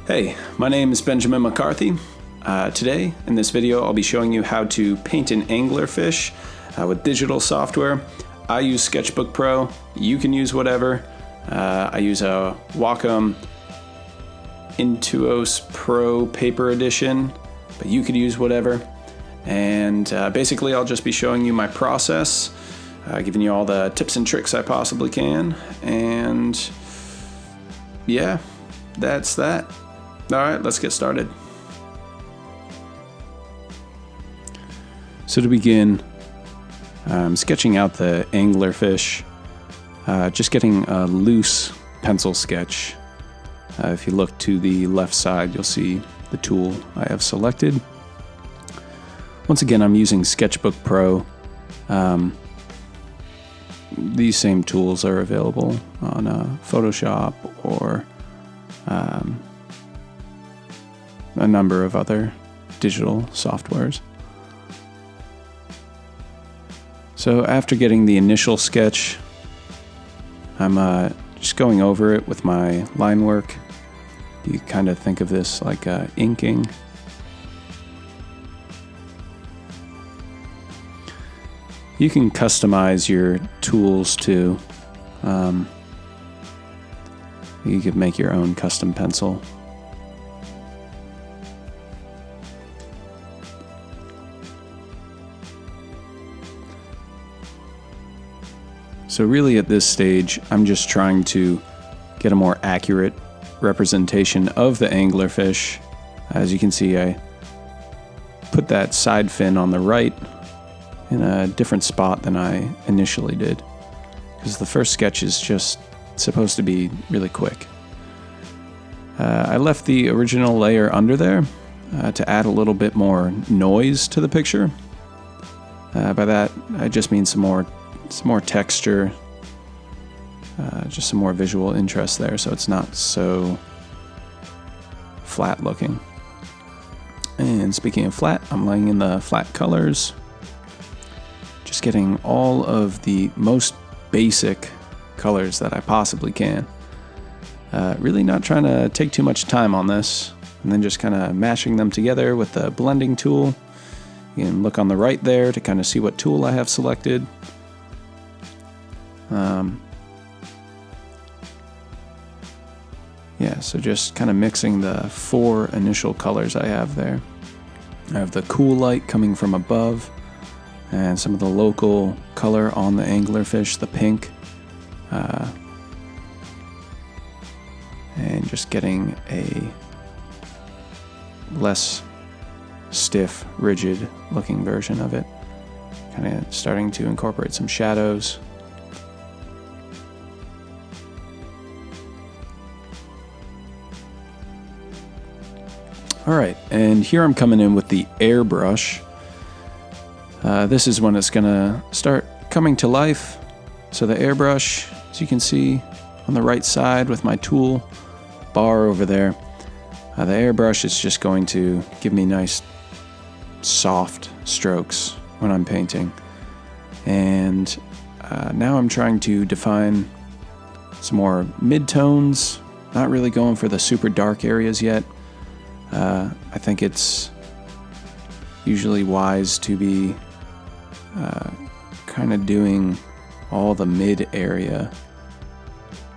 Hey, my name is Benjamin McCarthy. Today, in this video, I'll be showing you how to paint an anglerfish with digital software. I use Sketchbook Pro. You can use whatever. I use a Wacom Intuos Pro Paper Edition, but you could use whatever. And basically, I'll just be showing you my process, giving you all the tips and tricks I possibly can. And yeah, that's that. All right, let's get started. So to begin, I'm sketching out the anglerfish, just getting a loose pencil sketch. If you look to the left side, you'll see the tool I have selected. Once again, I'm using Sketchbook Pro. These same tools are available on Photoshop or a number of other digital softwares. So after getting the initial sketch, I'm just going over it with my line work. You kind of think of this like inking. You can customize your tools too. You could make your own custom pencil. So really at this stage, I'm just trying to get a more accurate representation of the anglerfish. As you can see, I put that side fin on the right in a different spot than I initially did, because the first sketch is just supposed to be really quick. I left the original layer under there to add a little bit more noise to the picture. By that, I just mean some more texture, just some more visual interest there, so it's not so flat looking. And speaking of flat, I'm laying in the flat colors, just getting all of the most basic colors that I possibly can. Really not trying to take too much time on this, and then just kind of mashing them together with the blending tool. You can look on the right there to kind of see what tool I have selected. Yeah, so just kind of mixing the four initial colors I have there. I have the cool light coming from above, and some of the local color on the anglerfish, the pink. And just getting a less stiff, rigid looking version of it. Kind of starting to incorporate some shadows. Alright, and here I'm coming in with the airbrush. This is when it's going to start coming to life. So the airbrush, as you can see on the right side with my tool bar over there, the airbrush is just going to give me nice soft strokes when I'm painting. And now I'm trying to define some more mid-tones, not really going for the super dark areas yet. I think it's usually wise to be kind of doing all the mid area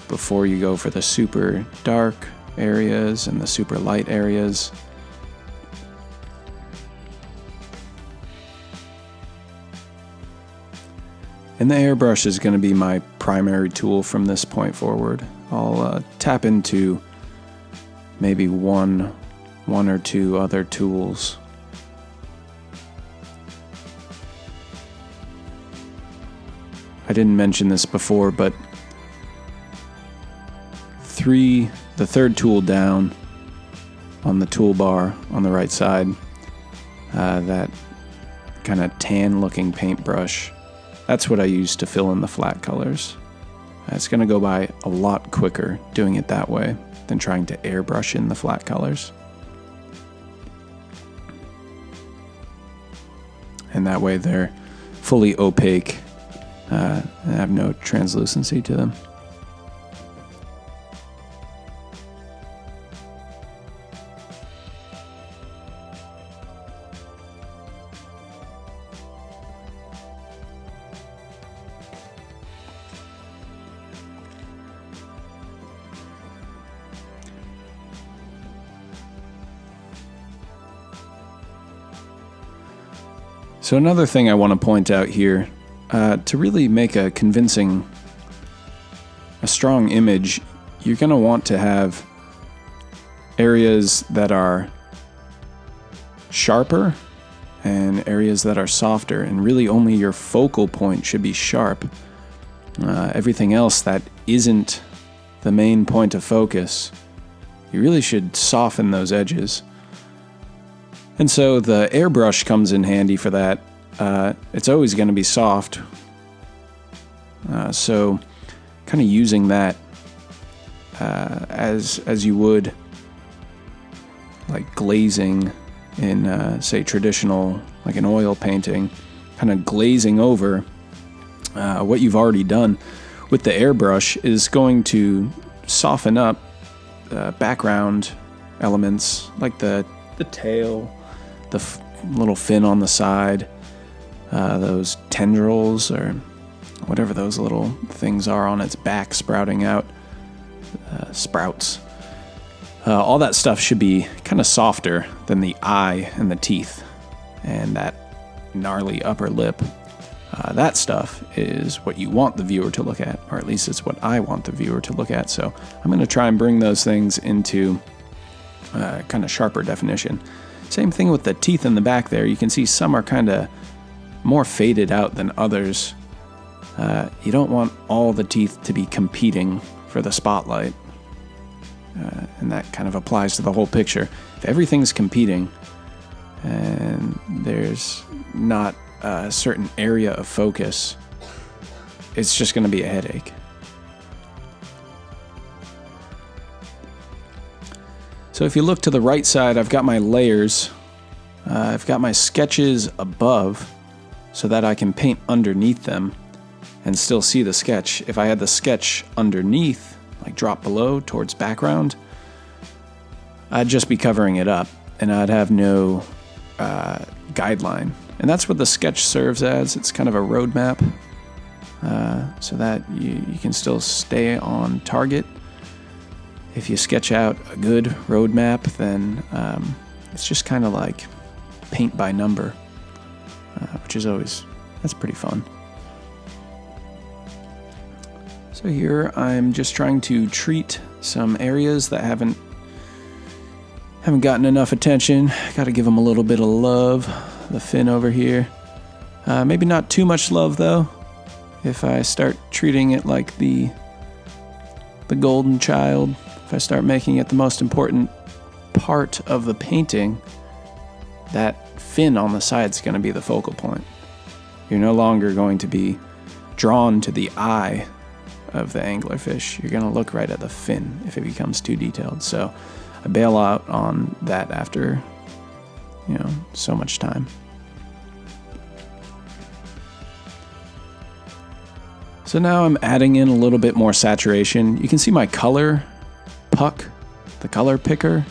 before you go for the super dark areas and the super light areas. And the airbrush is going to be my primary tool from this point forward. I'll tap into maybe one or two other tools. I didn't mention this before, but the third tool down on the toolbar on the right side, that kind of tan looking paintbrush, that's what I use to fill in the flat colors. It's going to go by a lot quicker doing it that way than trying to airbrush in the flat colors. And that way they're fully opaque and have no translucency to them. So another thing I want to point out here, to really make a strong image, you're going to want to have areas that are sharper and areas that are softer, and really only your focal point should be sharp. Everything else that isn't the main point of focus, you really should soften those edges. And so the airbrush comes in handy for that. It's always going to be soft. So kind of using that as you would like glazing in, say, traditional, like an oil painting, kind of glazing over what you've already done with the airbrush is going to soften up background elements like the tail, the little fin on the side, those tendrils or whatever those little things are on its back sprouting out, sprouts. All that stuff should be kind of softer than the eye and the teeth and that gnarly upper lip. That stuff is what you want the viewer to look at, or at least it's what I want the viewer to look at. So I'm going to try and bring those things into kind of sharper definition. Same thing with the teeth in the back there. You can see some are kind of more faded out than others. You don't want all the teeth to be competing for the spotlight. And that kind of applies to the whole picture. If everything's competing and there's not a certain area of focus, it's just going to be a headache. So if you look to the right side, I've got my layers. I've got my sketches above so that I can paint underneath them and still see the sketch. If I had the sketch underneath, like drop below towards background, I'd just be covering it up and I'd have no guideline. And that's what the sketch serves as. It's kind of a roadmap so that you can still stay on target. If you sketch out a good roadmap, then it's just kind of like paint by number, which is that's pretty fun. So here I'm just trying to treat some areas that haven't gotten enough attention. Got to give them a little bit of love. The fin over here. Maybe not too much love though. If I start treating it like the golden child, if I start making it the most important part of the painting, that fin on the side is going to be the focal point. You're no longer going to be drawn to the eye of the anglerfish. You're going to look right at the fin if it becomes too detailed. So I bail out on that after, so much time. So now I'm adding in a little bit more saturation. You can see my color puck, the color picker,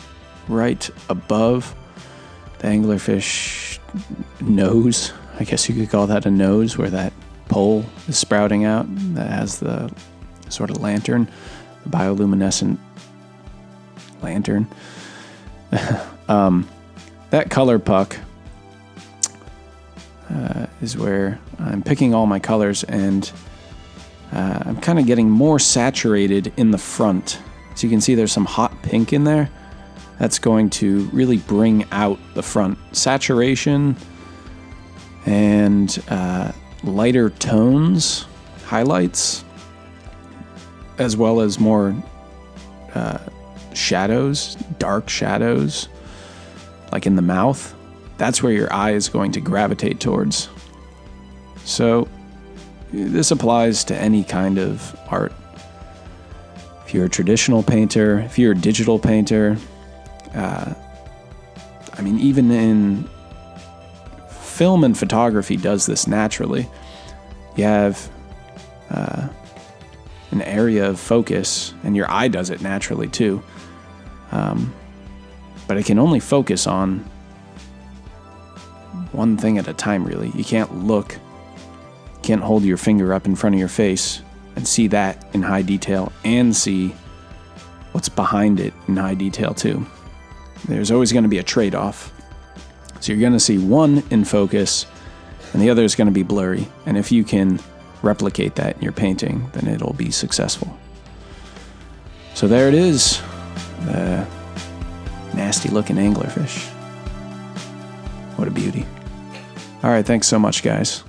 right above the anglerfish nose. I guess you could call that a nose, where that pole is sprouting out that has the sort of lantern, the bioluminescent lantern. That color puck is where I'm picking all my colors, and I'm kind of getting more saturated in the front. So you can see there's some hot pink in there. That's going to really bring out the front. Saturation and lighter tones, highlights, as well as more shadows, dark shadows, like in the mouth. That's where your eye is going to gravitate towards. So this applies to any kind of art. If you're a traditional painter, if you're a digital painter, even in film and photography does this naturally. You have an area of focus, and your eye does it naturally too. But it can only focus on one thing at a time, really. You can't hold your finger up in front of your face and see that in high detail and see what's behind it in high detail too. There's always going to be a trade-off. So you're going to see one in focus, and the other is going to be blurry. And if you can replicate that in your painting, then it'll be successful. So there it is, the nasty looking anglerfish. What a beauty. All right, thanks so much, guys.